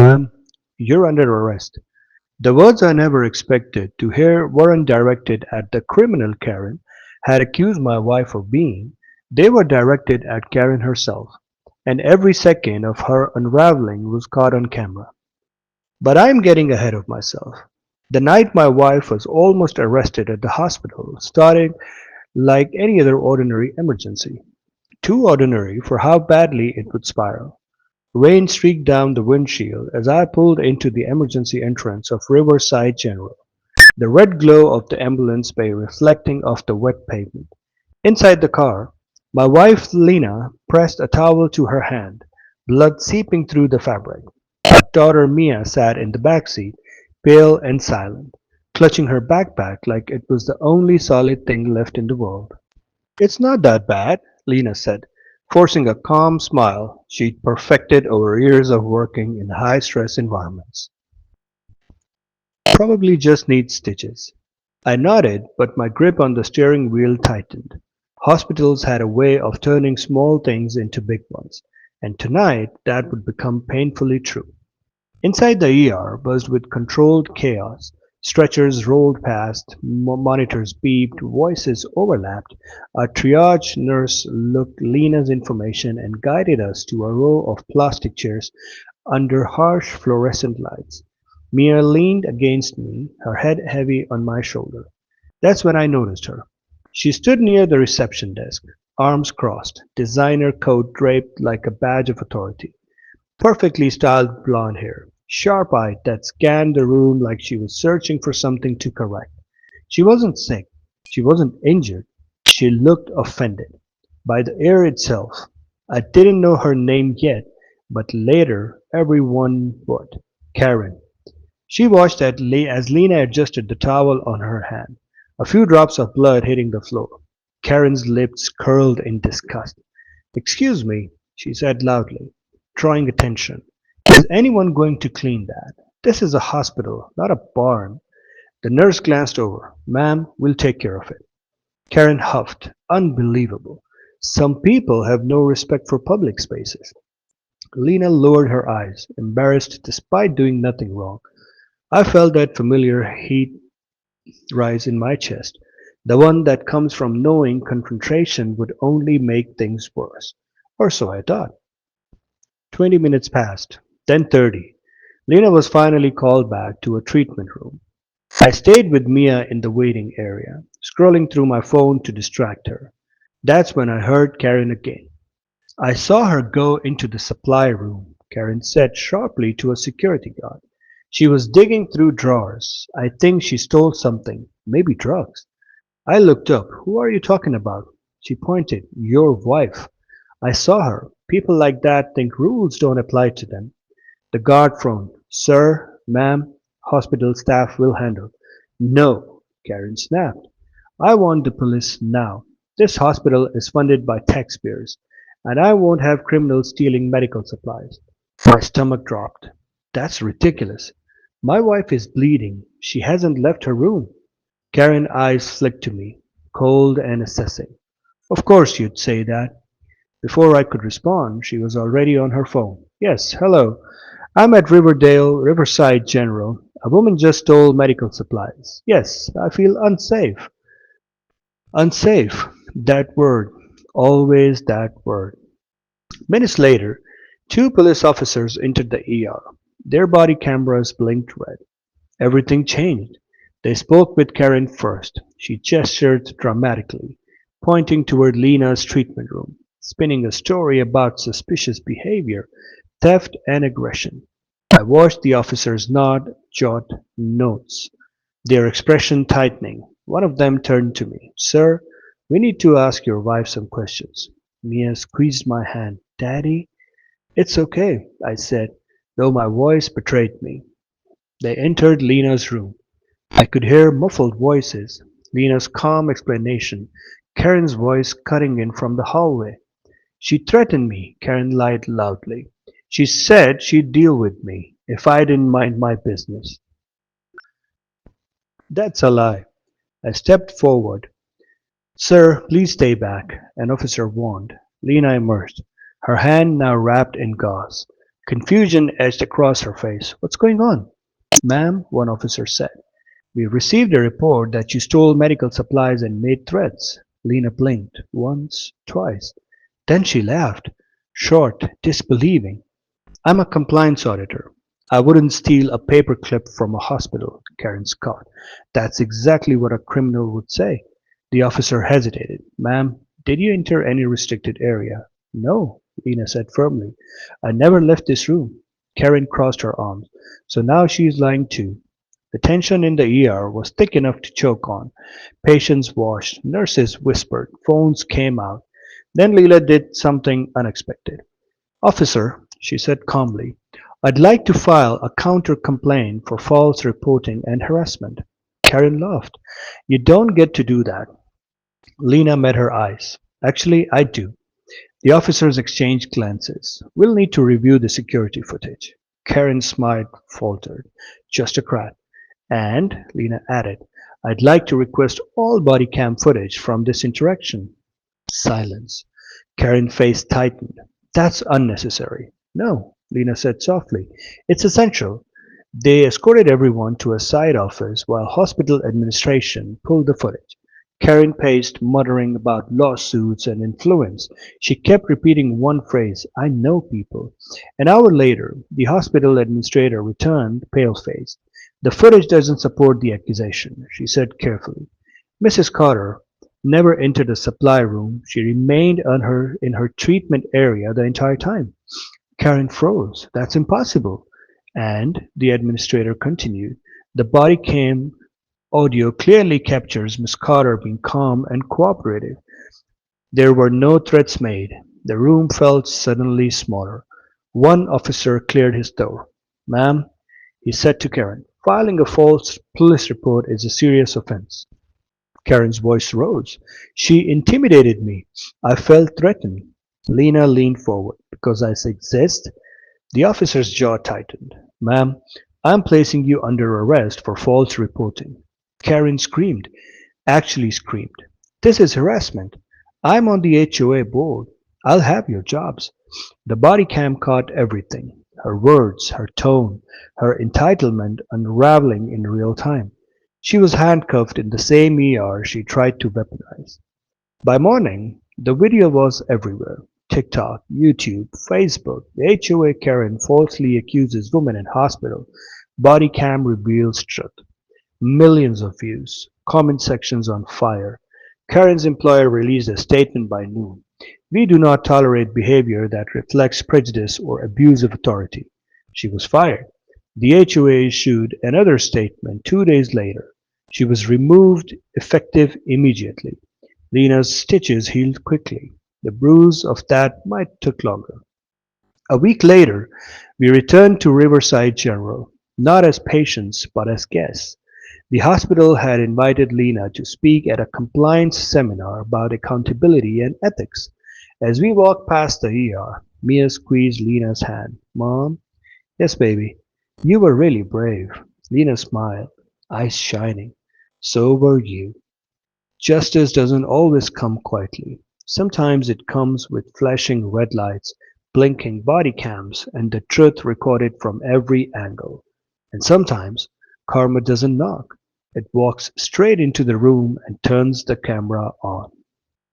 Ma'am, you're under arrest. The words I never expected to hear weren't directed at the criminal Karen had accused my wife of being. They were directed at Karen herself, and every second of her unraveling was caught on camera. But I'm getting ahead of myself. The night my wife was almost arrested at the hospital started like any other ordinary emergency. Too ordinary for how badly it would spiral. Rain streaked down the windshield as I pulled into the emergency entrance of Riverside General, the red glow of the ambulance bay reflecting off the wet pavement. Inside the car, my wife Lena pressed a towel to her hand, blood seeping through the fabric. Our daughter Mia sat in the back seat, pale and silent, clutching her backpack like it was the only solid thing left in the world. "It's not that bad," Lena said, forcing a calm smile she'd perfected over years of working in high-stress environments. "Probably just needs stitches." I nodded, but my grip on the steering wheel tightened. Hospitals had a way of turning small things into big ones, and tonight that would become painfully true. Inside the ER buzzed with controlled chaos. Stretchers rolled past, monitors beeped, voices overlapped. A triage nurse looked Lena's information and guided us to a row of plastic chairs under harsh fluorescent lights. Mia leaned against me, her head heavy on my shoulder. That's when I noticed her. She stood near the reception desk, arms crossed, designer coat draped like a badge of authority. Perfectly styled blonde hair, sharp-eyed that scanned the room like she was searching for something to correct. She wasn't sick. She wasn't injured. She looked offended. By the air itself. I didn't know her name yet, but later everyone would. Karen. She watched as Lena adjusted the towel on her hand, a few drops of blood hitting the floor. Karen's lips curled in disgust. "Excuse me," she said loudly, drawing attention. "Is anyone going to clean that? This is a hospital, not a barn." The nurse glanced over. "Ma'am, we'll take care of it." Karen huffed. Unbelievable. Some people have no respect for public spaces. Lena lowered her eyes, embarrassed despite doing nothing wrong. I felt that familiar heat rise in my chest, the one that comes from knowing confrontation would only make things worse. Or so I thought. 20 minutes passed, then 30. Lena was finally called back to a treatment room. I stayed with Mia in the waiting area, scrolling through my phone to distract her. That's when I heard Karen again. "I saw her go into the supply room," Karen said sharply to a security guard. "She was digging through drawers. I think she stole something, maybe drugs." I looked up. "Who are you talking about?" She pointed. "Your wife. I saw her. People like that think rules don't apply to them." The guard frowned. "Sir, ma'am, hospital staff will handle." "No," Karen snapped. "I want the police now. This hospital is funded by taxpayers, and I won't have criminals stealing medical supplies." My stomach dropped. That's ridiculous. My wife is bleeding. She hasn't left her room. Karen's eyes flicked to me, cold and assessing. "Of course you'd say that." Before I could respond, she was already on her phone. "Yes, hello. I'm at Riverside General. A woman just stole medical supplies. Yes, I feel unsafe." Unsafe. That word. Always that word. Minutes later, two police officers entered the ER. Their body cameras blinked red. Everything changed. They spoke with Karen first. She gestured dramatically, pointing toward Lena's treatment room, spinning a story about suspicious behavior, theft, and aggression. I watched the officers nod, jot notes, their expression tightening. One of them turned to me. "Sir, we need to ask your wife some questions." Mia squeezed my hand. "Daddy?" "It's okay," I said, though my voice betrayed me. They entered Lena's room. I could hear muffled voices, Lena's calm explanation, Karen's voice cutting in from the hallway. "She threatened me," Karen lied loudly. "She said she'd deal with me if I didn't mind my business." "That's a lie." I stepped forward. "Sir, please stay back," an officer warned. Lena emerged, her hand now wrapped in gauze. Confusion edged across her face. What's going on? Ma'am, one officer said. We received a report that you stole medical supplies and made threats. Lena blinked once, twice. Then she laughed, short, disbelieving. I'm a compliance auditor. I wouldn't steal a paperclip from a hospital, Karen scoffed. That's exactly what a criminal would say. The officer hesitated. Ma'am, did you enter any restricted area? No, Lena said firmly. I never left this room. Karen crossed her arms. So now she is lying too. The tension in the ER was thick enough to choke on. Patients washed, nurses whispered, phones came out. Then Leela did something unexpected. Officer, she said calmly, I'd like to file a counter-complaint for false reporting and harassment. Karen laughed. You don't get to do that. Lena met her eyes. Actually, I do. The officers exchanged glances. We'll need to review the security footage. Karen's smile faltered. Just a crack. And, Lena added, I'd like to request all body cam footage from this interaction. Silence. Karen's face tightened. That's unnecessary. No, Lena said softly. It's essential. They escorted everyone to a side office while hospital administration pulled the footage. Karen paced, muttering about lawsuits and influence. She kept repeating one phrase, I know people. An hour later, the hospital administrator returned, pale-faced. The footage doesn't support the accusation, she said carefully. Mrs. Carter never entered the supply room. She remained in her treatment area the entire time. Karen froze. That's impossible. And, the administrator continued, the body cam audio clearly captures Miss Carter being calm and cooperative. There were no threats made. The room felt suddenly smaller. One officer cleared his throat. Ma'am, he said to Karen, filing a false police report is a serious offense. Karen's voice rose. She intimidated me. I felt threatened. Lena leaned forward. Because I exist? The officer's jaw tightened. Ma'am, I'm placing you under arrest for false reporting. Karen screamed. Actually screamed. This is harassment. I'm on the HOA board. I'll have your jobs. The body cam caught everything. Her words, her tone, her entitlement unraveling in real time. She was handcuffed in the same ER she tried to weaponize. By morning, the video was everywhere. TikTok, YouTube, Facebook. The HOA Karen falsely accuses women in hospital. Body cam reveals truth. Millions of views. Comment sections on fire. Karen's employer released a statement by noon. We do not tolerate behavior that reflects prejudice or abuse of authority. She was fired. The HOA issued another statement 2 days later. She was removed effective immediately. Lena's stitches healed quickly. The bruise of that might took longer. A week later, we returned to Riverside General, not as patients but as guests. The hospital had invited Lena to speak at a compliance seminar about accountability and ethics. As we walked past the ER, Mia squeezed Lena's hand. Mom? Yes, baby. You were really brave. Lena smiled, eyes shining. So were you. Justice doesn't always come quietly. Sometimes it comes with flashing red lights, blinking body cams, and the truth recorded from every angle. And sometimes karma doesn't knock. It walks straight into the room and turns the camera on.